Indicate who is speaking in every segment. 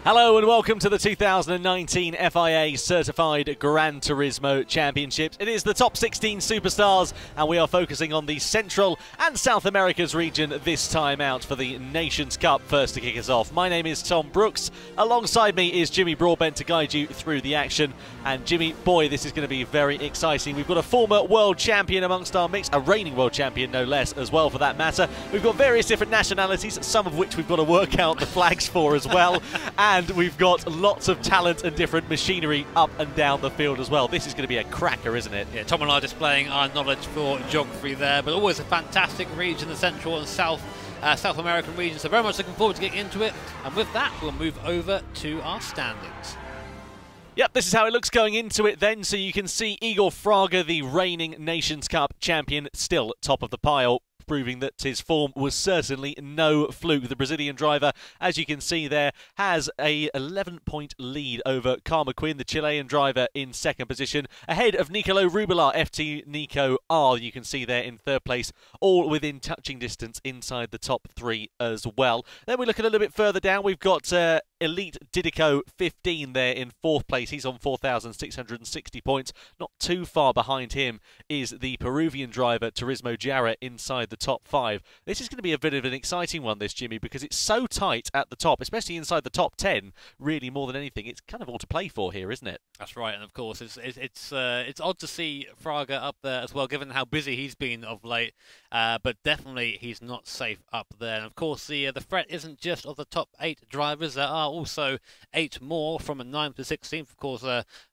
Speaker 1: Hello and welcome to the 2019 FIA Certified Gran Turismo Championships. It is the top 16 superstars and we are focusing on the Central and South America's region this time out for the Nations Cup first to kick us off. My name is Tom Brooks. Alongside me is Jimmy Broadbent to guide you through the action. And Jimmy, boy, this is going to be very exciting. We've got a former world champion amongst our mix, a reigning world champion no less as well for that matter. We've got various different nationalities, some of which we've got to work out the flags for as well. And we've got lots of talent and different machinery up and down the field as well. This is going to be a cracker, isn't it?
Speaker 2: Yeah, Tom and I are displaying our knowledge for geography there, but always a fantastic region, the Central and South American region, so very much looking forward to getting into it. And with that, we'll move over to our standings.
Speaker 1: Yep, this is how it looks going into it then. So you can see Igor Fraga, the reigning Nations Cup champion, still top of the pile, proving that his form was certainly no fluke. The Brazilian driver, as you can see there, has a 11-point lead over Karma Quinn, the Chilean driver, in second position, ahead of Nicolo Rubilar, FT Nico R. You can see there in third place, all within touching distance inside the top three as well. Then we look a little bit further down. We've got Elite Didico 15 there in fourth place. He's on 4,660 points. Not too far behind him is the Peruvian driver Turismo Jara inside the top five. This is going to be a bit of an exciting one, this, Jimmy, because it's so tight at the top, especially inside the top 10. Really, more than anything, it's kind of all to play for here, isn't it?
Speaker 2: That's right, and of course it's odd to see Fraga up there as well, given how busy he's been of late. But definitely he's not safe up there. And of course the threat isn't just of the top 8 drivers. There are also 8 more from 9th to 16th. Of course,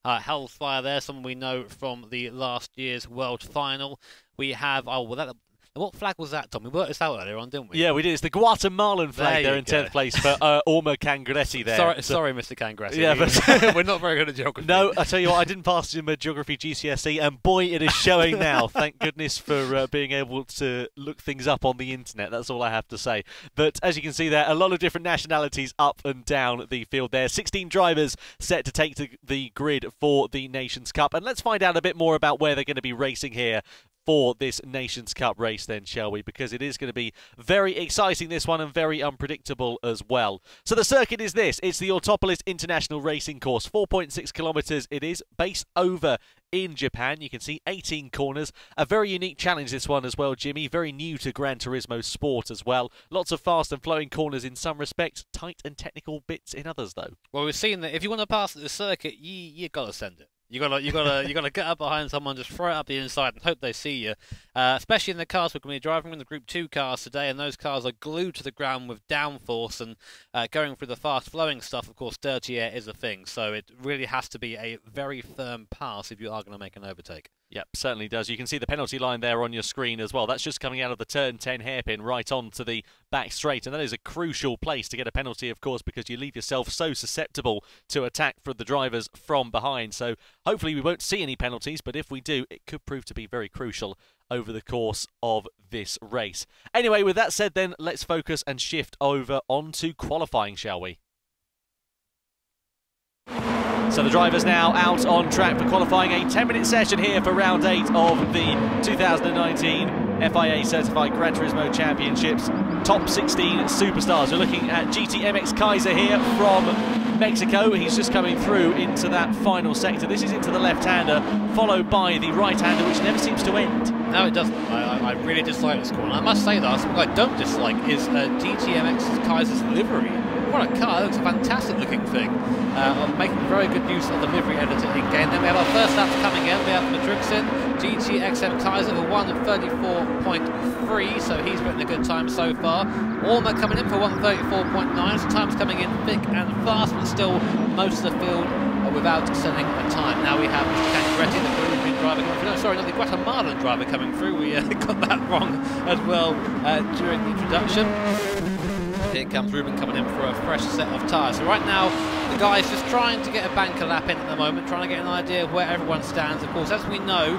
Speaker 2: Hellfire there, someone we know from the last year's World Final. We have what flag was that, Tom? We worked this out earlier on, didn't we?
Speaker 1: Yeah, we did. It's the Guatemalan flag there in 10th place for Orma Cangretti there.
Speaker 2: Sorry, Mr. Cangretti.
Speaker 1: Yeah, but
Speaker 2: we're not very good at geography.
Speaker 1: No, I tell you what, I didn't pass him a geography GCSE, and boy, it is showing now. Thank goodness for being able to look things up on the internet. That's all I have to say. But as you can see there, a lot of different nationalities up and down the field there. 16 drivers set to take the grid for the Nations Cup. And let's find out a bit more about where they're going to be racing here for this Nations Cup race then, shall we? Because it is going to be very exciting, this one, and very unpredictable as well. So the circuit is this. It's the Autopolis International Racing Course. 4.6 kilometres it is, based over in Japan. You can see 18 corners. A very unique challenge, this one as well, Jimmy. Very new to Gran Turismo sport as well. Lots of fast and flowing corners in some respects, tight and technical bits in others, though.
Speaker 2: Well, we've seen that if you want to pass the circuit, you got to send it. You gotta get up behind someone, just throw it up the inside, and hope they see you. Especially in the cars we're going to be driving in the Group 2 cars today, and those cars are glued to the ground with downforce, and going through the fast-flowing stuff. Of course, dirty air is a thing, so it really has to be a very firm pass if you are going to make an overtake.
Speaker 1: Yep, certainly does. You can see the penalty line there on your screen as well. That's just coming out of the turn 10 hairpin right on to the back straight, and that is a crucial place to get a penalty, of course, because you leave yourself so susceptible to attack from the drivers from behind. So hopefully we won't see any penalties, but if we do, it could prove to be very crucial over the course of this race. Anyway, with that said then, let's focus and shift over onto qualifying, shall we? So the drivers now out on track for qualifying. A 10-minute session here for round 8 of the 2019 FIA Certified Gran Turismo Championships. Top 16 superstars. We're looking at GTMX Kaiser here from Mexico. He's just coming through into that final sector. This is into the left-hander, followed by the right-hander, which never seems to end.
Speaker 2: No, it doesn't. I really dislike this corner. I must say that what I don't dislike is GTMX Kaiser's livery. What a car, it looks a fantastic looking thing. Making very good use of the livery editor in-game. Then we have our first laps coming in. We have Madruxin, GTXM Kaiser, who won at 34.3, so he's written a good time so far. Orma coming in for 134.9, so time's coming in thick and fast, but still most of the field without setting a time. Now we have Mr. Cangretti, the Peruvian driver coming through. No, sorry, not the Guatemalan driver coming through. We got that wrong as well during the introduction. Here comes Ruben coming in for a fresh set of tyres. So right now, the guy's just trying to get a banker lap in at the moment, trying to get an idea of where everyone stands. Of course, as we know,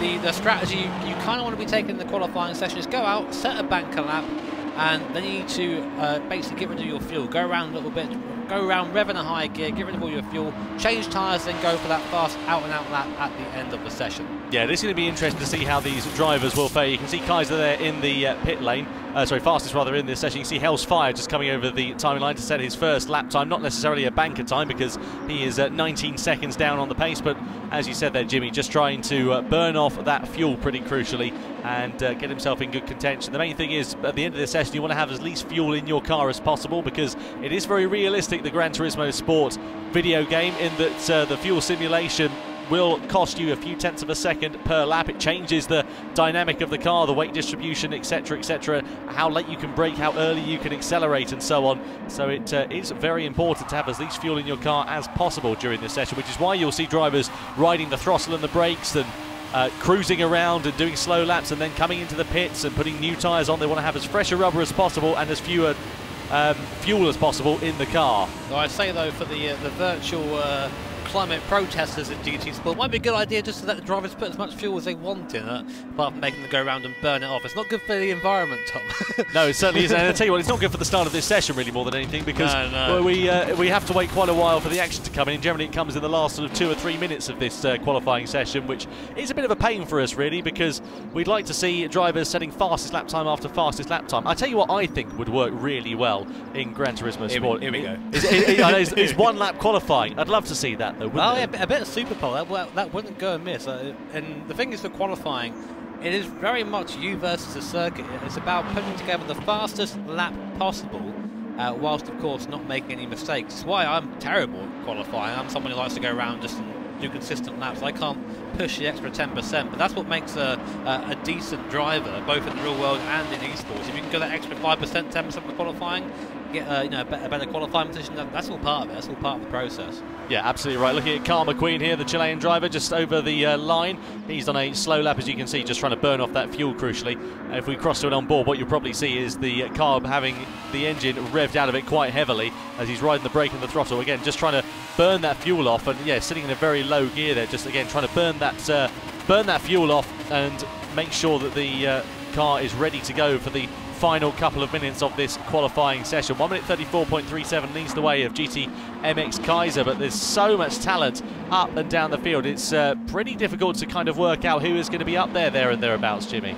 Speaker 2: the strategy you kind of want to be taking in the qualifying session is go out, set a banker lap, and then you need to basically get rid of your fuel, go around a little bit, go around, rev in a high gear, get rid of all your fuel, change tyres, then go for that fast out-and-out lap at the end of the session. Yeah,
Speaker 1: this is going to be interesting to see how these drivers will fare. You can see Kaiser there in the pit lane, fastest rather in this session. You can see Hell's Fire just coming over the timing line to set his first lap time, not necessarily a banker time because he is 19 seconds down on the pace, but as you said there, Jimmy, just trying to burn off that fuel pretty crucially and get himself in good contention. The main thing is, at the end of the session, you want to have as least fuel in your car as possible because it is very realistic, the Gran Turismo Sport video game, in that the fuel simulation will cost you a few tenths of a second per lap. It changes the dynamic of the car, the weight distribution, etc., how late you can brake, how early you can accelerate, and so on. So it is very important to have as least fuel in your car as possible during this session, which is why you'll see drivers riding the throttle and the brakes and cruising around and doing slow laps and then coming into the pits and putting new tyres on. They want to have as fresh a rubber as possible and as fewer fuel as possible in the car.
Speaker 2: Well, I'd say though, for the virtual climate protesters in GT Sport, might be a good idea just to let the drivers put as much fuel as they want in it, apart from making them go around and burn it off. It's not good for the environment, Tom.
Speaker 1: No, it certainly isn't. And I'll tell you what, it's not good for the start of this session really more than anything, because well, we have to wait quite a while for the action to come in. Generally it comes in the last sort of 2 or 3 minutes of this qualifying session, which is a bit of a pain for us really, because we'd like to see drivers setting fastest lap time after fastest lap time. I tell you what I think would work really well in Gran Turismo Sport.
Speaker 2: Here we go.
Speaker 1: Is one lap qualifying. I'd love to see that though, wouldn't it?
Speaker 2: Yeah, a bit of super pole, that wouldn't go amiss. And the thing is, for qualifying, it is very much you versus the circuit. It's about putting together the fastest lap possible, whilst of course not making any mistakes. It's why I'm terrible at qualifying. I'm someone who likes to go around just and do consistent laps. I can't push the extra 10%, but that's what makes a decent driver, both in the real world and in esports. If you can go that extra 5%, 10% for qualifying, get a better qualifying position, that's all part of it. That's all part of the process.
Speaker 1: Yeah, absolutely right. Looking at Carl McQueen here, the Chilean driver, just over the line. He's on a slow lap, as you can see, just trying to burn off that fuel crucially. If we cross to it on board, what you'll probably see is the car having the engine revved out of it quite heavily as he's riding the brake and the throttle. Again, just trying to burn that fuel off, and yeah, sitting in a very low gear there, just again trying to burn that fuel off and make sure that the car is ready to go for the final couple of minutes of this qualifying session. 1 minute 34.37 leads the way of GTMX Kaiser, but there's so much talent up and down the field. It's pretty difficult to kind of work out who is going to be up there and thereabouts, Jimmy.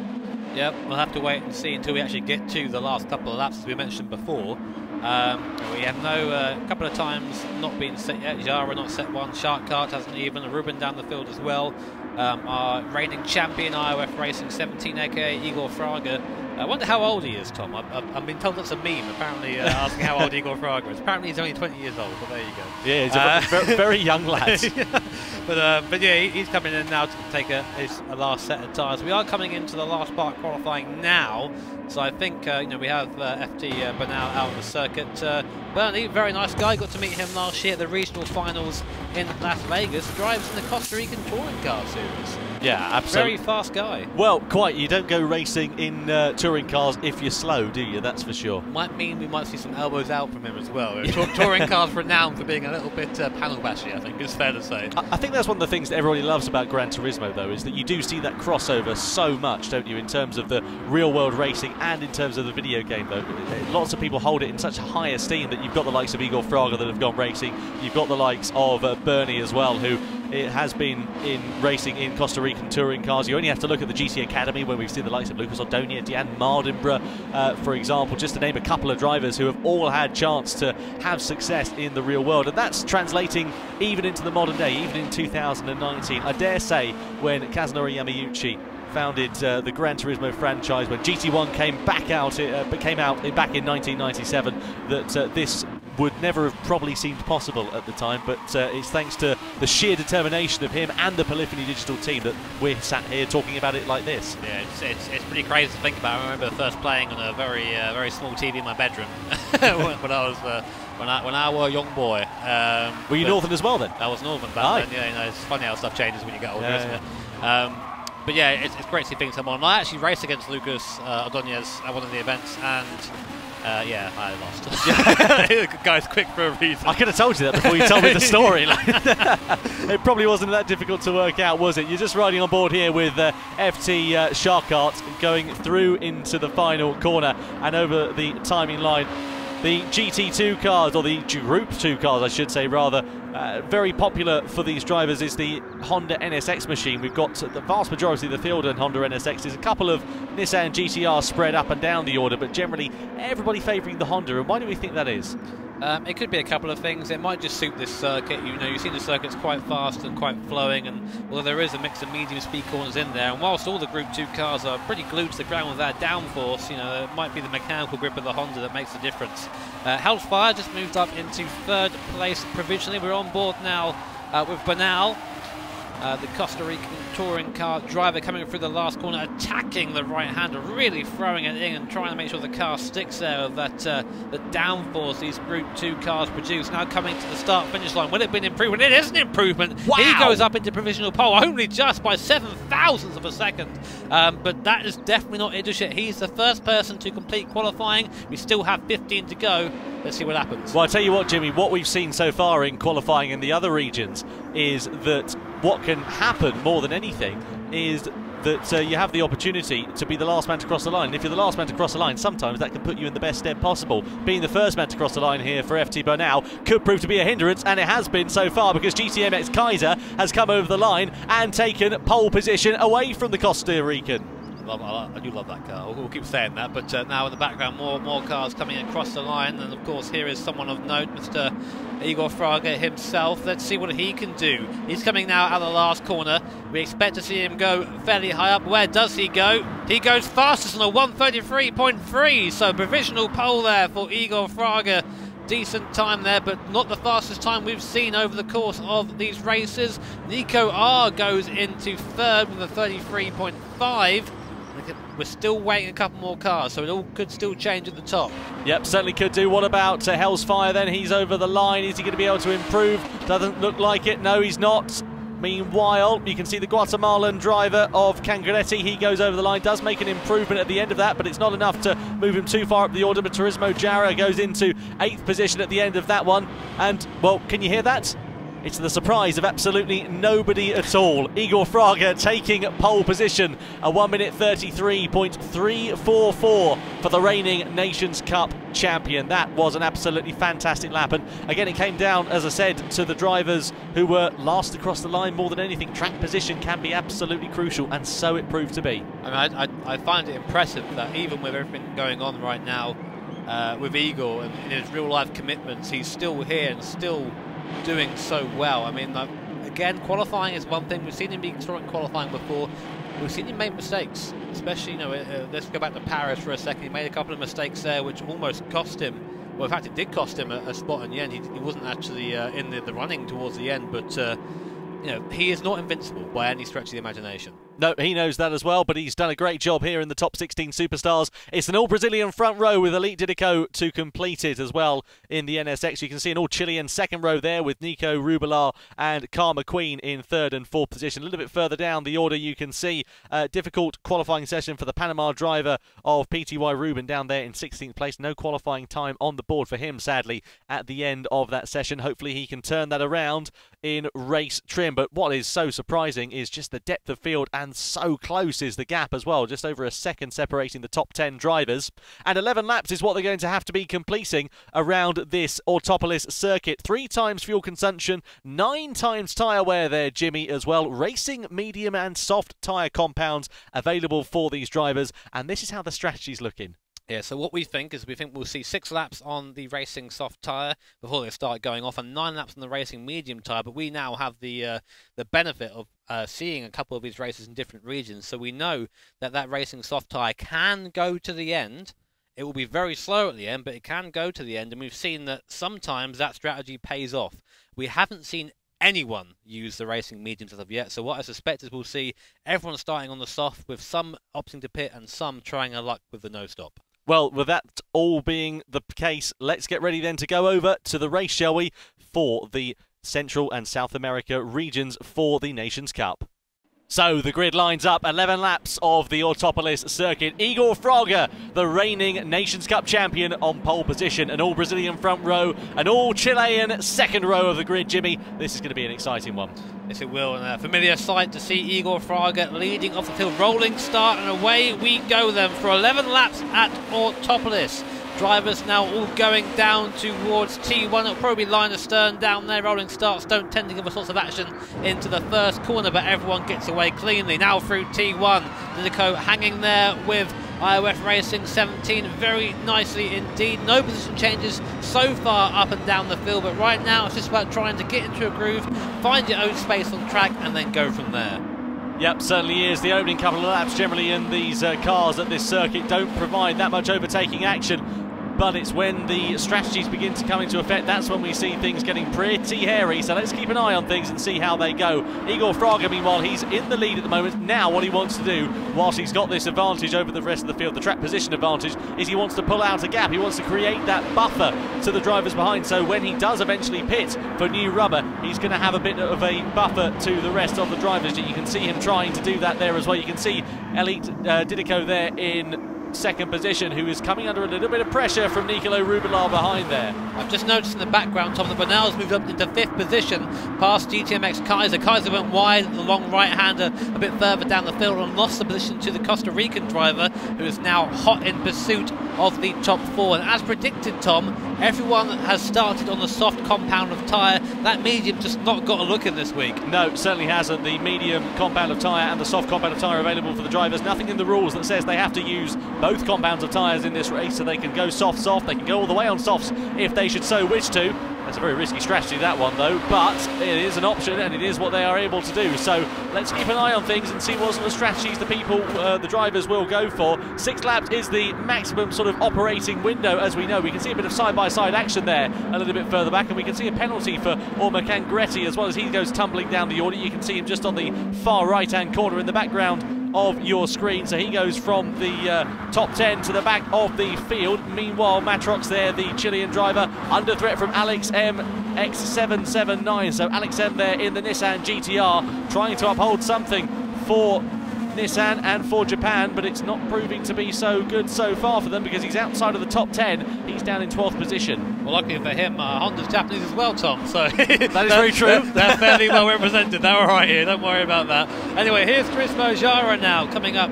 Speaker 2: Yep, we'll have to wait and see until we actually get to the last couple of laps, as we mentioned before. We have a couple of times not been set yet. Jara not set one, Shark Kart hasn't even, Ruben down the field as well. Our reigning champion, IOF Racing 17, aka Igor Fraga. I wonder how old he is, Tom. I've been told that's a meme, apparently, asking how old Igor Fraga is. Apparently he's only 20 years old, but there you go.
Speaker 1: Yeah, he's a very young lad.
Speaker 2: But yeah, he's coming in now to take his last set of tyres. We are coming into the last part of qualifying now, so I think we have FT Bernal out on the circuit. Bernie, very nice guy, got to meet him last year at the regional finals in Las Vegas. Drives in the Costa Rican touring car series.
Speaker 1: Yeah, absolutely.
Speaker 2: Very fast guy.
Speaker 1: Well, quite. You don't go racing in touring cars if you're slow, do you? That's for sure.
Speaker 2: Might mean we might see some elbows out from him as well. Touring cars renowned for being a little bit panel bashy, I think it's fair to say.
Speaker 1: I think that's one of the things that everybody loves about Gran Turismo, though, is that you do see that crossover so much, don't you, in terms of the real-world racing and in terms of the video game, though. Lots of people hold it in such high esteem that you've got the likes of Igor Fraga that have gone racing. You've got the likes of Bernie as well, who has been in racing in Costa Rican touring cars. You only have to look at the GT Academy when we've seen the likes of Lucas Odonia, Deanne Mardenborough, for example, just to name a couple of drivers who have all had chance to have success in the real world. And that's translating even into the modern day, even in 2019. I dare say when Kazunori Yamauchi founded the Gran Turismo franchise, when GT1 came back out back in 1997, that this would never have probably seemed possible at the time, but it's thanks to the sheer determination of him and the Polyphony Digital team that we're sat here talking about it like this.
Speaker 2: Yeah, it's pretty crazy to think about. I remember first playing on a very small TV in my bedroom when I was a young boy. Were
Speaker 1: you Northern as well then?
Speaker 2: I was Northern back then. Yeah, it's funny how stuff changes when you get older, isn't it? But yeah, it's great to see being someone. I actually raced against Lucas Ordonez at one of the events, and yeah, I lost. The guy's quick for a reason.
Speaker 1: I could have told you that before you told me the story. It probably wasn't that difficult to work out, was it? You're just riding on board here with FT Shark Kart going through into the final corner and over the timing line. The GT2 cars, or the Group 2 cars I should say rather, very popular for these drivers is the Honda NSX machine. We've got the vast majority of the field in Honda NSX. There's a couple of Nissan GTR spread up and down the order, but generally everybody favouring the Honda. And why do we think that is?
Speaker 2: It could be a couple of things. It might just suit this circuit. You know, you see the circuit's quite fast and quite flowing, and although there is a mix of medium speed corners in there, and whilst all the Group 2 cars are pretty glued to the ground with their downforce, you know, it might be the mechanical grip of the Honda that makes the difference. Hellfire just moved up into 3rd place provisionally. We're on board now with Bernal, the Costa Rican touring car driver, coming through the last corner, attacking the right hander, really throwing it in and trying to make sure the car sticks there with that the downforce these Group 2 cars produce. Now coming to the start finish line. Will it be an improvement? It is an improvement.
Speaker 1: Wow.
Speaker 2: He goes up into provisional pole only just by 7,000ths of a second, but that is definitely not it just yet. He's the first person to complete qualifying. We still have 15 to go. Let's see what happens.
Speaker 1: Well, I tell you what, Jimmy, what we've seen so far in qualifying in the other regions is that what can happen more than anything is that you have the opportunity to be the last man to cross the line. And if you're the last man to cross the line, sometimes that can put you in the best stead possible. Being the first man to cross the line here for FT Bernal could prove to be a hindrance, and it has been so far, because GTMX Kaiser has come over the line and taken pole position away from the Costa Rican.
Speaker 2: I do love that car. We'll keep saying that, but now in the background more cars coming across the line, and of course here is someone of note, Mr. Igor Fraga himself. Let's see what he can do. He's coming now out of the last corner. We expect to see him go fairly high up. Where does he go? He goes fastest on a 1:33.3, so provisional pole there for Igor Fraga. Decent time there, but not the fastest time we've seen over the course of these races. Nico R goes into 3rd with a 33.5. We're still waiting a couple more cars, so it all could still change at the top.
Speaker 1: Yep, certainly could do. What about Hellfire then? He's over the line. Is he going to be able to improve? Doesn't look like it. No, he's not. Meanwhile, you can see the Guatemalan driver of Cangaretti. He goes over the line, does make an improvement at the end of that, but it's not enough to move him too far up the order. But Turismo Jara goes into 8th position at the end of that one. And, well, can you hear that? It's the surprise of absolutely nobody at all. Igor Fraga taking pole position, a 1:33.344 for the reigning Nations Cup champion. That was an absolutely fantastic lap, and again it came down, as I said, to the drivers who were last across the line more than anything. Track position can be absolutely crucial, and so it proved to be.
Speaker 2: I mean, I find it impressive that even with everything going on right now with Igor and in his real life commitments, he's still here and still doing so well. I mean, again, qualifying is one thing. We've seen him be strong in qualifying before. We've seen him make mistakes, especially, you know, let's go back to Paris for a second. He made a couple of mistakes there which almost cost him, well, in fact it did cost him a spot in the end. He wasn't actually in the running towards the end, but you know, he is not invincible by any stretch of the imagination.
Speaker 1: No, he knows that as well, but he's done a great job here in the top 16 superstars. It's an all-Brazilian front row with Elite Didico to complete it as well in the NSX. You can see an all-Chilean second row there with Nico Rubilar and Carl McQueen in 3rd and 4th position. A little bit further down the order, you can see a difficult qualifying session for the Panama driver of PTY Ruben down there in 16th place. No qualifying time on the board for him, sadly, at the end of that session. Hopefully he can turn that around in race trim. But what is so surprising is just the depth of field, and so close is the gap as well, just over a second separating the top 10 drivers. And 11 laps is what they're going to have to be completing around this Autopolis circuit. 3 times fuel consumption, 9 times tyre wear there, Jimmy, as well. Racing, medium and soft tyre compounds available for these drivers, and this is how the strategy's looking.
Speaker 2: Yeah, so what we think is we'll see 6 laps on the racing soft tyre before they start going off, and 9 laps on the racing medium tyre. But we now have the benefit of seeing a couple of these races in different regions, so we know that that racing soft tyre can go to the end. It will be very slow at the end, but it can go to the end, and we've seen that sometimes that strategy pays off. We haven't seen anyone use the racing mediums as of yet, so what I suspect is we'll see everyone starting on the soft, with some opting to pit and some trying their luck with the no-stop.
Speaker 1: Well, with that all being the case, let's get ready then to go over to the race, shall we, for the Central and South America regions for the Nations Cup. So the grid lines up, 11 laps of the Autopolis circuit. Igor Fraga, the reigning Nations Cup champion, on pole position. An all-Brazilian front row, an all-Chilean second row of the grid, Jimmy. This is going to be an exciting one.
Speaker 2: Yes, it will, and a familiar sight to see Igor Fraga leading off the field. Rolling start, and away we go then for 11 laps at Autopolis. Drivers now all going down towards T1. It'll probably line astern down there. Rolling starts don't tend to give us lots of action into the first corner, but everyone gets away cleanly. Now through T1, Lidico hanging there with IOF Racing 17 very nicely indeed. No position changes so far up and down the field, but right now it's just about trying to get into a groove, find your own space on track, and then go from there.
Speaker 1: Yep, certainly is. The opening couple of laps generally in these cars at this circuit don't provide that much overtaking action. But it's when the strategies begin to come into effect, that's when we see things getting pretty hairy. So let's keep an eye on things and see how they go. Igor Fraga, meanwhile, he's in the lead at the moment. Now what he wants to do, whilst he's got this advantage over the rest of the field, the track position advantage, is he wants to pull out a gap. He wants to create that buffer to the drivers behind. So when he does eventually pit for new rubber, he's going to have a bit of a buffer to the rest of the drivers. You can see him trying to do that there as well. You can see Elite Didico there in second position, who is coming under a little bit of pressure from Nicolo Rubilar behind there. I've
Speaker 2: just noticed in the background, Tom, that Bernal's moved up into fifth position past GTMX Kaiser. Kaiser went wide, the long right-hander a bit further down the field, and lost the position to the Costa Rican driver, who is now hot in pursuit of the top four. And as predicted, Tom, everyone has started on the soft compound of tyre. That medium just not got a look in this week.
Speaker 1: No, certainly hasn't. The medium compound of tyre and the soft compound of tyre available for the drivers. Nothing in the rules that says they have to use both compounds of tyres in this race, so they can go soft, they can go all the way on softs if they should so wish to. That's a very risky strategy, that one, though, but it is an option and it is what they are able to do. So let's keep an eye on things and see what sort of strategies the drivers will go for. 6 laps is the maximum sort of operating window, as we know. We can see a bit of side-by-side action there a little bit further back, and we can see a penalty for Orma Cangretti as well as he goes tumbling down the order. You can see him just on the far right-hand corner in the background of your screen, so he goes from the top 10 to the back of the field. Meanwhile, Matrox there, the Chilean driver, under threat from Alex M X779. So Alex M there in the Nissan GTR, trying to uphold something for Nissan and for Japan, but it's not proving to be so good so far for them, because he's outside of the top 10. He's down in 12th position.
Speaker 2: Well, luckily for him, Honda's Japanese as well, Tom, so
Speaker 1: that is very true.
Speaker 2: They're fairly well represented. They're all right here, don't worry about that. Anyway, here's Turismo Jara now coming up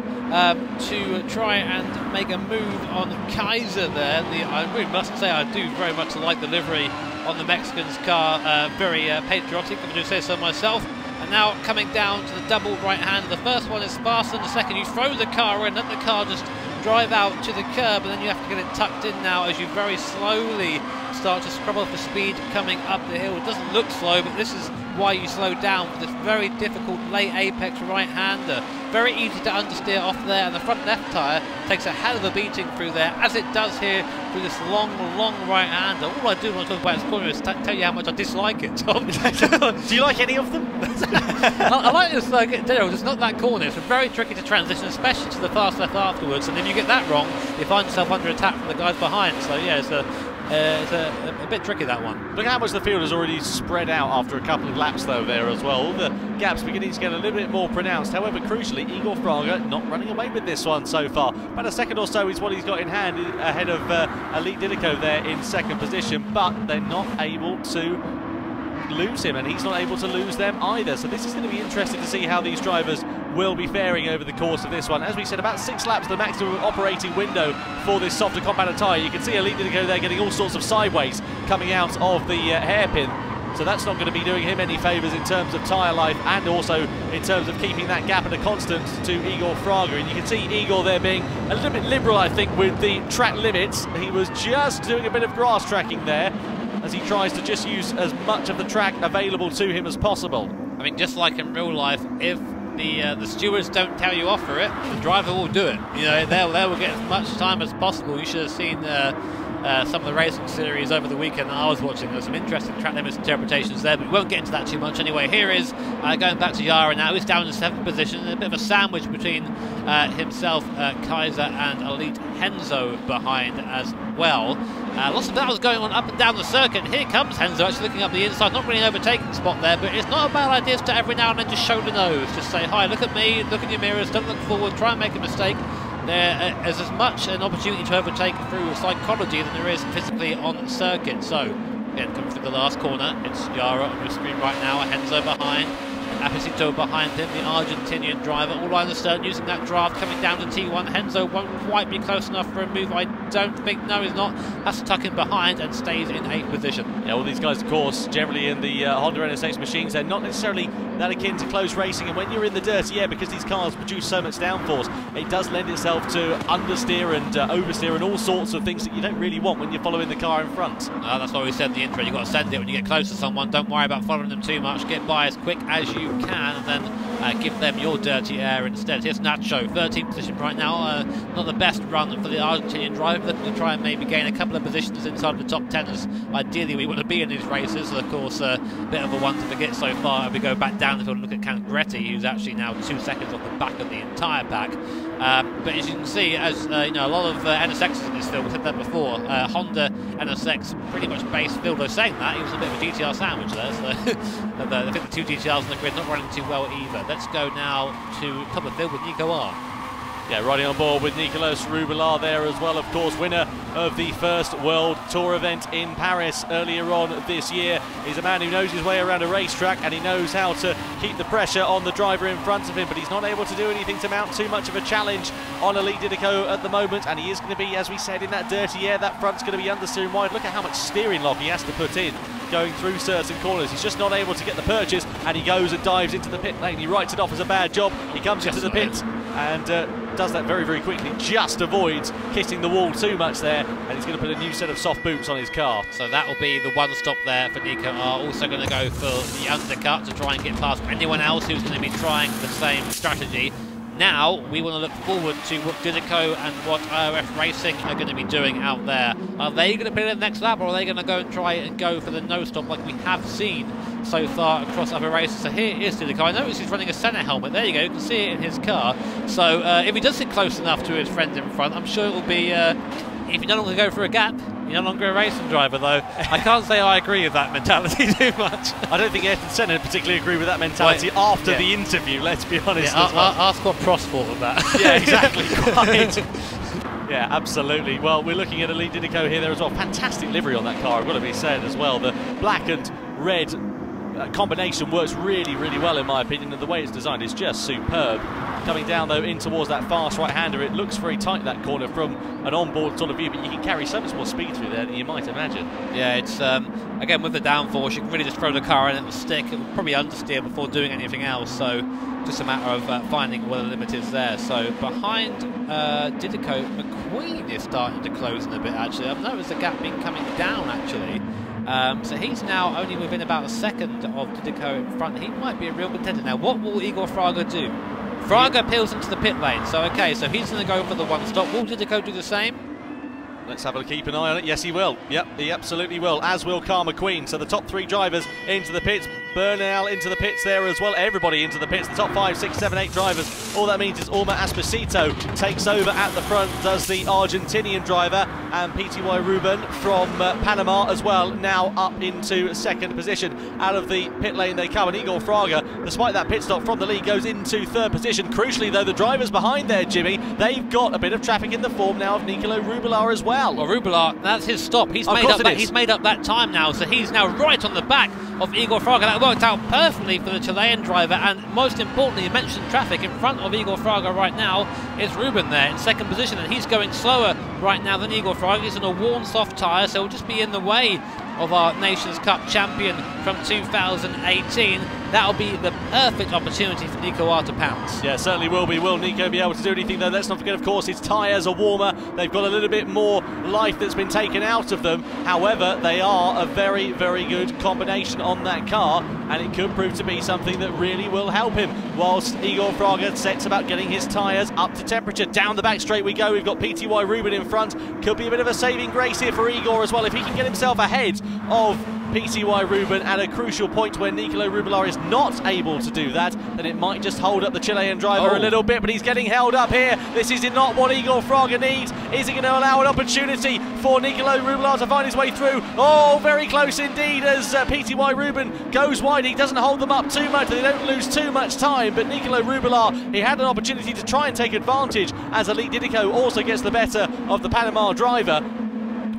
Speaker 2: to try and make a move on Kaiser there. I really must say I do very much like the livery on the Mexican's car, very patriotic, if I do say so myself. And now coming down to the double right hand. The first one is faster than the second. You throw the car in, let the car just drive out to the curb, and then you have to get it tucked in now as you very slowly start to scrub off the speed coming up the hill. It doesn't look slow, but this is why you slow down for this very difficult late apex right-hander. Very easy to understeer off there, and the front left tyre takes a hell of a beating through there, as it does here through this long right-hander. All I do when I talk about this corner is tell you how much I dislike it, Tom.
Speaker 1: Do you like any of them?
Speaker 2: I like this circuit in general. It's not that corner. It's very tricky to transition, especially to the fast left afterwards, and if you get that wrong, you find yourself under attack from the guys behind. So yeah, it's a bit tricky, that one.
Speaker 1: Look how much the field has already spread out after a couple of laps though there as well. All the gaps beginning to get a little bit more pronounced. However, crucially, Igor Fraga not running away with this one so far. About a second or so is what he's got in hand ahead of Elite Didico there in second position, but they're not able to lose him, and he's not able to lose them either. So this is going to be interesting to see how these drivers will be faring over the course of this one. As we said, about 6 laps, the maximum operating window for this softer compound tyre. You can see Elite Didico there getting all sorts of sideways coming out of the hairpin. So that's not going to be doing him any favours in terms of tyre life, and also in terms of keeping that gap at a constant to Igor Fraga. And you can see Igor there being a little bit liberal, I think, with the track limits. He was just doing a bit of grass tracking there, as he tries to just use as much of the track available to him as possible.
Speaker 2: I mean, just like in real life, if the stewards don't tell you off for it, the driver will do it. You know, they will get as much time as possible. You should have seen some of the racing series over the weekend that I was watching. There's some interesting track limits interpretations there, but we won't get into that too much anyway. Here is going back to Jara now. He's down in 7th position. A bit of a sandwich between himself, Kaiser, and Elite Henzo behind as well. Lots of battles going on up and down the circuit. Here comes Henzo, actually looking up the inside, not really an overtaking spot there, but it's not a bad idea to every now and then just show the nose, just say, hi, look at me, look in your mirrors, don't look forward, try and make a mistake. There is as much an opportunity to overtake through psychology than there is physically on circuit. So, again, coming through the last corner, it's Yara on your screen right now, Henzo behind. Apicito behind him, the Argentinian driver, all on the stern, using that draft, coming down to T1. Henzo won't quite be close enough for a move, I don't think. No, he's not. Has to tuck in behind and stays in 8th position.
Speaker 1: Yeah, all these guys, of course, generally in the Honda NSX machines, they're not necessarily that akin to close racing. And when you're in the dirty air, because these cars produce so much downforce, it does lend itself to understeer and oversteer and all sorts of things that you don't really want when you're following the car in front.
Speaker 2: That's why we said in the intro, you've got to send it when you get close to someone. Don't worry about following them too much. Get by as quick as you can and then give them your dirty air instead. Here's Nacho, 13th position right now. Not the best run for the Argentinian driver, looking to try and maybe gain a couple of positions inside the top 10 as ideally we want to be in these races. Of course, a bit of a one to forget so far. If we go back down and look at Cangretti, who's actually now 2 seconds off the back of the entire pack. But as you can see, as you know, a lot of NSXs in this field, we said that before. Honda NSX pretty much base field. Though saying that, he was a bit of a GTR sandwich there. So I think the 2 GTRs on the grid not running too well either. Let's go now to top of the field with Nico R.
Speaker 1: Yeah, riding on board with Nicolas Rubelar there as well, of course, winner of the first World Tour event in Paris earlier on this year. He's a man who knows his way around a racetrack and he knows how to keep the pressure on the driver in front of him, but he's not able to do anything to mount too much of a challenge on Elite Didiko at the moment, and he is going to be, as we said, in that dirty air. That front's going to be understeering wide. Look at how much steering lock he has to put in going through certain corners. He's just not able to get the purchase, and he goes and dives into the pit lane. He writes it off as a bad job. He comes into the pit and does that very, very quickly, just avoids hitting the wall too much there, and he's going to put a new set of soft boots on his car.
Speaker 2: So that will be the one stop there for Nico R. Also going to go for the undercut to try and get past anyone else who's going to be trying the same strategy. Now we want to look forward to what Didiko and what IRF Racing are going to be doing out there. Are they going to put it in the next lap, or are they going to go and try and go for the no stop like we have seen so far across other races? So here is Didiko. I notice he's running a centre helmet. There you go, you can see it in his car. So if he does sit close enough to his friend in front, I'm sure it will be, if you no longer go for a gap, you're no longer a racing driver, though. I can't say I agree with that mentality too much.
Speaker 1: I don't think Ayrton Senna particularly agree with that mentality after the interview, let's be honest.
Speaker 2: Yeah, ask what Prost thought of that.
Speaker 1: Yeah, exactly. Quite. Yeah, absolutely. Well, we're looking at Elite Didiko here there as well. Fantastic livery on that car, I've got to be said as well. The black and red combination works really, really well in my opinion, and the way it's designed is just superb. Coming down though in towards that fast right-hander, it looks very tight that corner from an onboard sort of view, but you can carry so much more speed through there than you might imagine.
Speaker 2: Yeah, it's again with the downforce, you can really just throw the car in, it will stick, it will probably understeer before doing anything else, so just a matter of finding where the limit is there. So behind Didiko, McQueen is starting to close in a bit actually. I've noticed the gap been coming down actually. So he's now only within about a second of Didiko in front. He might be a real contender. Now what will Igor Fraga do? Fraga peels into the pit lane, so okay, so he's going to go for the one stop. Will Didiko do the same?
Speaker 1: Let's have a keep an eye on it. Yes, he will. Yep, he absolutely will, as will Carl McQueen. So the top 3 drivers into the pits. Bernal into the pits there as well. Everybody into the pits. The top 5, 6, 7, 8 drivers. All that means is Orma Esposito takes over at the front, does the Argentinian driver, and PTY Ruben from Panama as well, now up into 2nd position. Out of the pit lane they come, and Igor Fraga, despite that pit stop from the lead, goes into 3rd position. Crucially though, the drivers behind there, Jimmy, they've got a bit of traffic in the form now of Nicolo Rubelar as well.
Speaker 2: Well, Rubelar, that's his stop. He's made up that time now, so he's now right on the back of Igor Fraga. That worked out perfectly for the Chilean driver, and most importantly, you mentioned traffic. In front of Igor Fraga right now is Ruben there in 2nd position, and he's going slower right now than Igor Fraga. He's on a worn soft tyre, so he'll just be in the way of our Nations Cup champion from 2018. That'll be the perfect opportunity for Nico R to pounce.
Speaker 1: Yeah, certainly will be. Will Nico be able to do anything though? Let's not forget, of course, his tyres are warmer. They've got a little bit more life that's been taken out of them. However, they are a very, very good combination on that car, and it could prove to be something that really will help him. Whilst Igor Fraga sets about getting his tyres up to temperature. Down the back straight we go. We've got PTY Ruben in front. Could be a bit of a saving grace here for Igor as well. If he can get himself ahead of PTY Ruben at a crucial point where Nicolo Rubelar is not able to do that, then it might just hold up the Chilean driver a little bit, but he's getting held up here. This is not what Igor Fraga needs. Is he going to allow an opportunity for Nicolo Rubelar to find his way through? Oh, very close indeed as PTY Ruben goes wide. He doesn't hold them up too much, they don't lose too much time, but Nicolo Rubelar, he had an opportunity to try and take advantage as Elite Didico also gets the better of the Panama driver,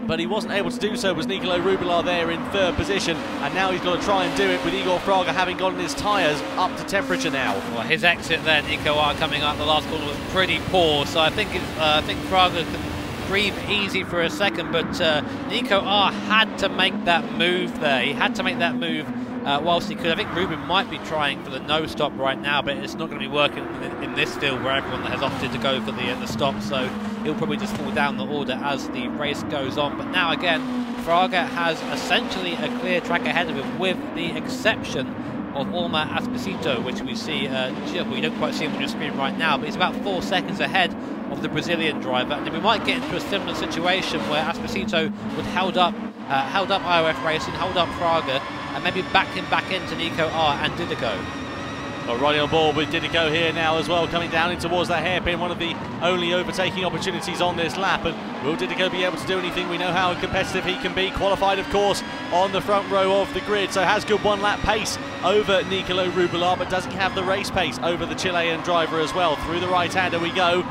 Speaker 1: but he wasn't able to do so. Was Nicolo Rubelar there in third position, and now he's got to try and do it with Igor Fraga having gotten his tyres up to temperature now. Well,
Speaker 2: his exit there, Nico R coming up the last corner, was pretty poor, so I think Fraga can breathe easy for a second, but Nico R had to make that move there. He had to make that move whilst he could. I think Ruben might be trying for the no stop right now, but it's not going to be working in this field where everyone has opted to go for the stop, so he'll probably just fall down the order as the race goes on. But now again, Fraga has essentially a clear track ahead of him, with the exception of Omar Esposito, which we see, well, you don't quite see him on your screen right now, but he's about 4 seconds ahead of the Brazilian driver. And then we might get into a similar situation where Esposito would held up IOF Racing, held up Fraga, and maybe back him back into Nico R and Didico.
Speaker 1: Well, riding on board with Didico here now as well, coming down in towards that hairpin, one of the only overtaking opportunities on this lap. And will Didico be able to do anything? We know how competitive he can be. Qualified, of course, on the front row of the grid, so has good one-lap pace over Nicolo Rubelar, but does he have the race pace over the Chilean driver as well? Through the right-hander we go.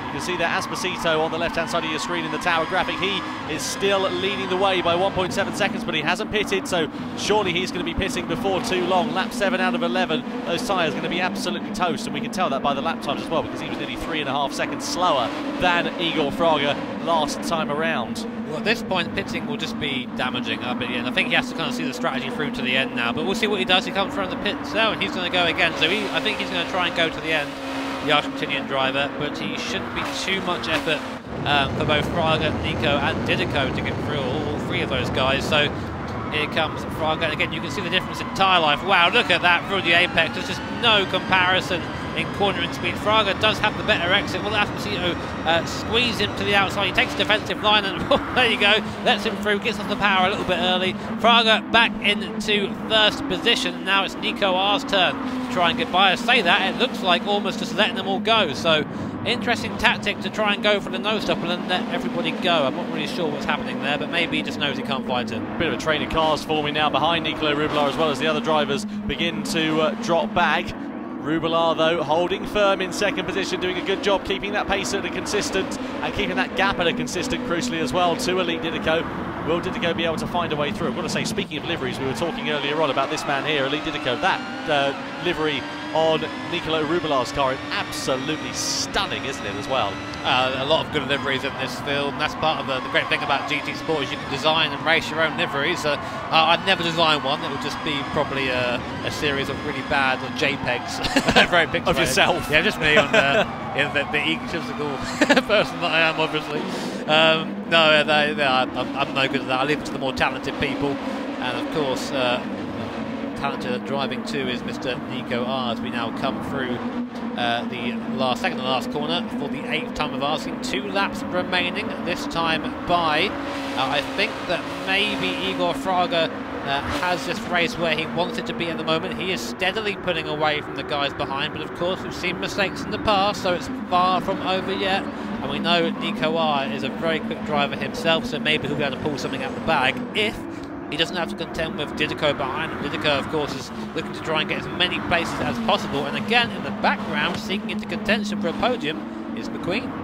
Speaker 1: You can see that Esposito on the left-hand side of your screen in the tower graphic. He is still leading the way by 1.7 seconds, but he hasn't pitted, so surely he's going to be pitting before too long. Lap 7 out of 11, those tyres are going to be absolutely toast, and we can tell that by the lap times as well, because he was nearly 3.5 seconds slower than Igor Fraga last time around.
Speaker 2: Well, at this point, pitting will just be damaging up at the end. I think he has to kind of see the strategy through to the end now, but we'll see what he does. He comes from the pits now, and he's going to go again, so I think he's going to try and go to the end, the Argentinian driver, but he shouldn't be too much effort for both Fraga, Nico and Didico to get through all three of those guys. So here comes Fraga, and again you can see the difference in tyre life. Wow, look at that through the apex. There's just no comparison in cornering speed. Fraga does have the better exit. Will Esposito squeeze him to the outside? He takes a defensive line, and there you go, lets him through, gets off the power a little bit early. Fraga back into first position. Now it's Nico R's turn to try and get by. I say that, it looks like almost just letting them all go. So interesting tactic to try and go for the no-stop and then let everybody go. I'm not really sure what's happening there, but maybe he just knows he can't fight it.
Speaker 1: Bit of a train of cars forming now behind Nicolo Rubelar, as well as the other drivers begin to drop back. Rubelar, though, holding firm in second position, doing a good job keeping that pace at a consistent and keeping that gap at a consistent, crucially as well, to Elite Didico. Will Didico be able to find a way through? I've got to say, speaking of liveries, we were talking earlier on about this man here, Elite Didico. That livery on Nicolo Rubelar's car is absolutely stunning, isn't it, as well?
Speaker 2: A lot of good liveries in this field, and that's part of the great thing about GT Sport, is you can design and race your own liveries. I'd never design one. It would just be probably a series of really bad JPEGs. Very pixelated.
Speaker 1: Of yourself?
Speaker 2: Yeah, just me on the egotistical person that I am, obviously. I'm no good at that. I leave it to the more talented people, and of course talented at driving too is Mr. Nico R, as we now come through the second to last corner for the 8th time of asking. 2 laps remaining, this time by I think that maybe Igor Fraga has this race where he wants it to be at the moment. He is steadily pulling away from the guys behind, but of course we've seen mistakes in the past, so it's far from over yet. And we know Nico R is a very quick driver himself, so maybe he'll be able to pull something out of the bag if he doesn't have to contend with Didico behind him. Didico, of course, is looking to try and get as many places as possible. And again, in the background, seeking into contention for a podium, is McQueen.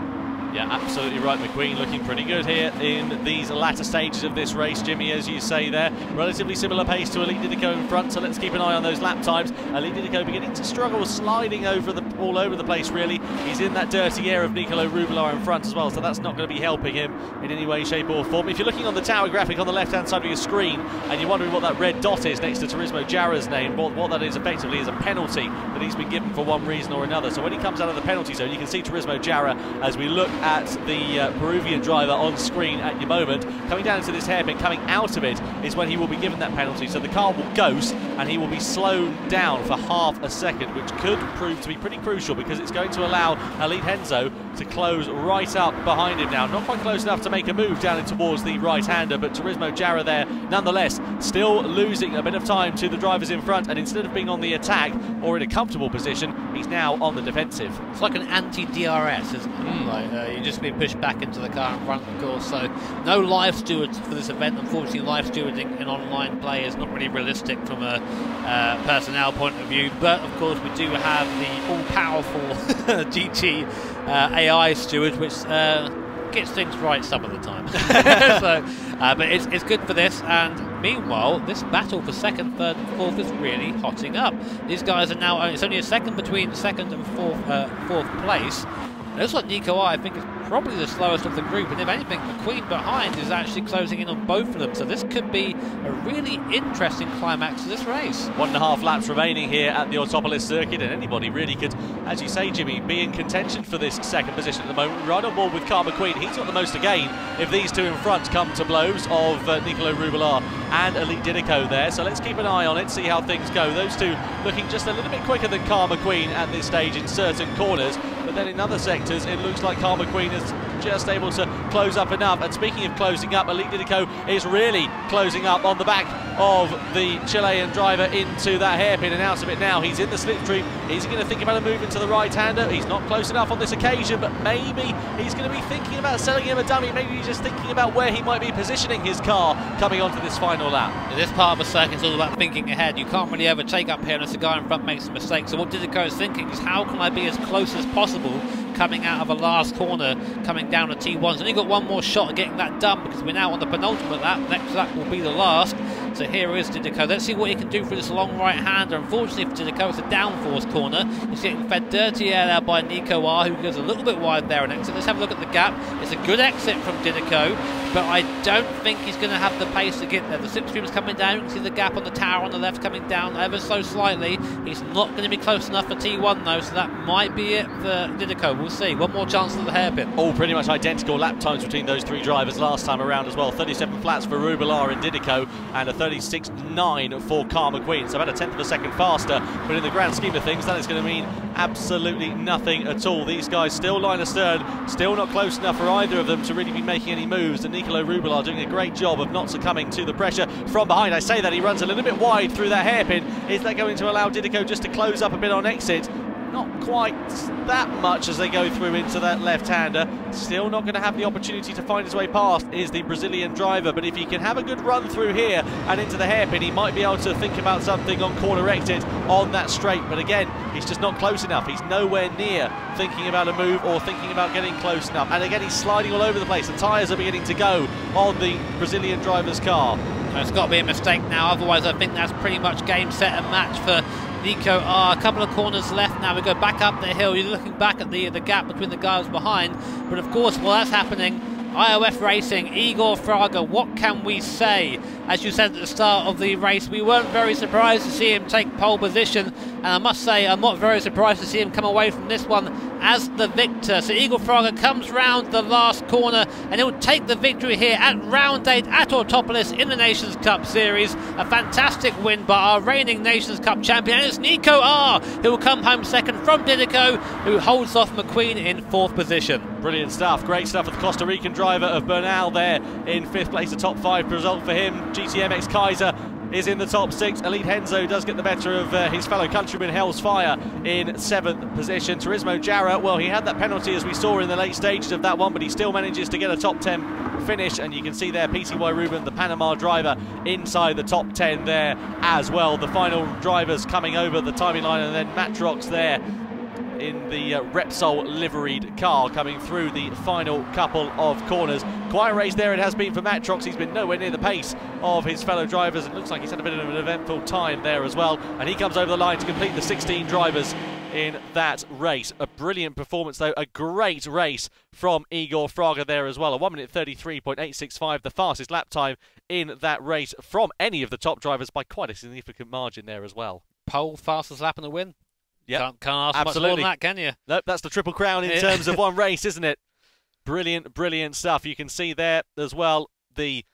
Speaker 1: Yeah, absolutely right. McQueen looking pretty good here in these latter stages of this race, Jimmy, as you say there. Relatively similar pace to Elite Didico in front, so let's keep an eye on those lap times. Elite Didico beginning to struggle, sliding all over the place, really. He's in that dirty air of Nicolo Rubelar in front as well, so that's not going to be helping him in any way, shape or form. If you're looking on the tower graphic on the left-hand side of your screen and you're wondering what that red dot is next to Turismo Jara's name, what that is effectively is a penalty that he's been given for one reason or another. So when he comes out of the penalty zone, you can see Turismo Jara as we look at the Peruvian driver on screen at the moment. Coming down into this hairpin, coming out of it is when he will be given that penalty. So the car will ghost and he will be slowed down for half a second, which could prove to be pretty crucial because it's going to allow Elite Henzo to close right up behind him now. Not quite close enough to make a move down in towards the right-hander, but Turismo Jara there nonetheless still losing a bit of time to the drivers in front, and instead of being on the attack or in a comfortable position, he's now on the defensive.
Speaker 2: It's like an anti-DRS, isn't it? Like, you're just being pushed back into the car in front, of course. So no live stewards for this event. Unfortunately, live stewarding in online play is not really realistic from a personnel point of view. But of course, we do have the all-powerful GT AI steward, which gets things right some of the time. But it's good for this. And meanwhile, this battle for second, third and fourth is really hotting up. These guys are now, it's only a second between second and fourth place. It looks like Nico I think is probably the slowest of the group, and if anything, McQueen behind is actually closing in on both of them, so this could be a really interesting climax to this race.
Speaker 1: 1.5 laps remaining here at the Autopolis circuit, and anybody really could, as you say, Jimmy, be in contention for this second position at the moment. Right on board with Carl McQueen. He's got the most to gain if these two in front come to blows of Nicolo Rubelar and Elite Didico there, so let's keep an eye on it, see how things go. Those two looking just a little bit quicker than Carl McQueen at this stage in certain corners, but then in other sectors it looks like Carl McQueen is just able to close up enough. And speaking of closing up, Elite Didico is really closing up on the back of the Chilean driver into that hairpin and out of it now. He's in the slipstream. Is he going to think about a move into the right-hander? He's not close enough on this occasion, but maybe he's going to be thinking about selling him a dummy. Maybe he's just thinking about where he might be positioning his car coming onto this final lap.
Speaker 2: In this part of the circuit is all about thinking ahead. You can't really overtake up here unless the guy in front makes a mistake. So what Didico is thinking is, how can I be as close as possible coming out of a last corner, coming down to T1's only got one more shot at getting that done because we're now on the penultimate lap. Next lap will be the last. So here is Didico. Let's see what he can do for this long right-hander. Unfortunately for Didico, it's a downforce corner. He's getting fed dirty air there by Nico R, who goes a little bit wide there and exit. Let's have a look at the gap. It's a good exit from Didico, but I don't think he's going to have the pace to get there. The slipstream's coming down. You can see the gap on the tower on the left coming down ever so slightly. He's not going to be close enough for T1 though, so that might be it for Didico. We'll see. One more chance at the hairpin.
Speaker 1: All pretty much identical lap times between those three drivers last time around as well. 37 flats for Rubelar and Didico, and a 36.9 for Carl McQueen. So about a tenth of a second faster, but in the grand scheme of things, that is going to mean absolutely nothing at all. These guys still line astern, still not close enough for either of them to really be making any moves. And Nicolo Rubelar doing a great job of not succumbing to the pressure from behind. I say that he runs a little bit wide through that hairpin. Is that going to allow Didico just to close up a bit on exit? Not quite that much as they go through into that left-hander. Still not going to have the opportunity to find his way past is the Brazilian driver, but if he can have a good run through here and into the hairpin, he might be able to think about something on corner exit on that straight. But again, he's just not close enough. He's nowhere near thinking about a move or thinking about getting close enough. And again, he's sliding all over the place. The tyres are beginning to go on the Brazilian driver's car.
Speaker 2: It's got to be a mistake now, otherwise I think that's pretty much game, set and match for Nico R. A couple of corners left now. We go back up the hill. You're looking back at the gap between the guys behind. But of course, while that's happening, IOF Racing, Igor Fraga, what can we say? As you said at the start of the race, we weren't very surprised to see him take pole position, and I must say I'm not very surprised to see him come away from this one as the victor. So Igor Fraga comes round the last corner and he'll take the victory here at round 8 at Autopolis in the Nations Cup Series. A fantastic win by our reigning Nations Cup champion, and it's Nico R who will come home second from Didico, who holds off McQueen in 4th position.
Speaker 1: Brilliant stuff, great stuff with the Costa Rican driver of Bernal there in 5th place, a top 5 result for him. GTMX Kaiser is in the top 6. Elite Henzo does get the better of his fellow countryman Hell's Fire in 7th position. Turismo Jara, well, he had that penalty as we saw in the late stages of that one, but he still manages to get a top 10 finish, and you can see there PCY Ruben, the Panama driver, inside the top 10 there as well. The final drivers coming over the timing line, and then Matrox there in the Repsol liveried car coming through the final couple of corners. Quiet race there it has been for Matrox. He's been nowhere near the pace of his fellow drivers. It looks like he's had a bit of an eventful time there as well, and he comes over the line to complete the 16 drivers in that race. A brilliant performance though, a great race from Igor Fraga there as well. A 1 minute 33.865, the fastest lap time in that race from any of the top drivers by quite a significant margin there as well.
Speaker 2: Pole, fastest lap in the win.
Speaker 1: Yep.
Speaker 2: Can't ask
Speaker 1: absolutely
Speaker 2: much more than that, can you?
Speaker 1: Nope, that's the triple crown in terms of one race, isn't it? Brilliant, brilliant stuff. You can see there as well the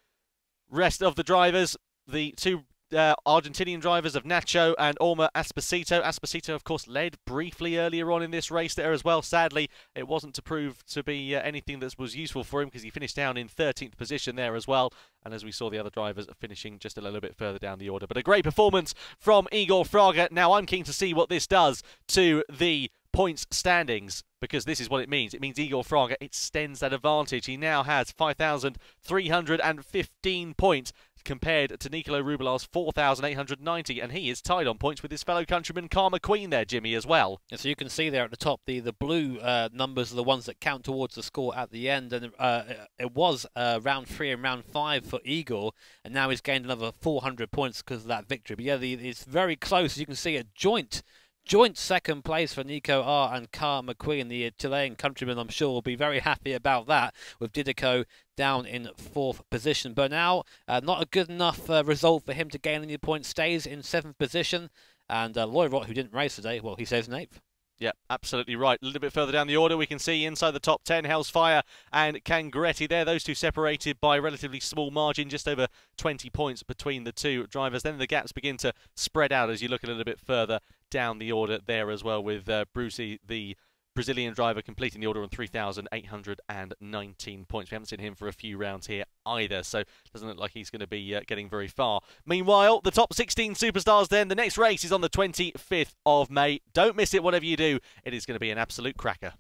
Speaker 1: rest of the drivers, the two Argentinian drivers of Nacho and Orma Esposito. Esposito, of course, led briefly earlier on in this race there as well. Sadly, it wasn't to prove to be anything that was useful for him because he finished down in 13th position there as well. And as we saw, the other drivers finishing just a little bit further down the order. But a great performance from Igor Fraga. Now, I'm keen to see what this does to the points standings, because this is what it means. It means Igor Fraga extends that advantage. He now has 5,315 points compared to Nicolo Rubelar's 4,890, and he is tied on points with his fellow countryman Carl McQueen there, Jimmy, as well.
Speaker 2: And so you can see there at the top, the blue numbers are the ones that count towards the score at the end, and it was round 3 and round 5 for Igor, and now he's gained another 400 points because of that victory. But yeah, it's very close. You can see a joint second place for Nico R and Carl McQueen. The Chilean countryman, I'm sure, will be very happy about that, with Didico down in 4th position. But now, not a good enough result for him to gain any points. Stays in 7th position. And Loyrot, who didn't race today, well, he stays in 8th.
Speaker 1: Yeah, absolutely right. A little bit further down the order, we can see inside the top 10, Hellsfire and Cangretti there. Those two separated by a relatively small margin, just over 20 points between the two drivers. Then the gaps begin to spread out as you look a little bit further down the order there as well, with Brucey, the Brazilian driver, completing the order on 3,819 points. We haven't seen him for a few rounds here either, so it doesn't look like he's going to be getting very far. Meanwhile, the top 16 superstars then. The next race is on the 25th of May. Don't miss it, whatever you do. It is going to be an absolute cracker.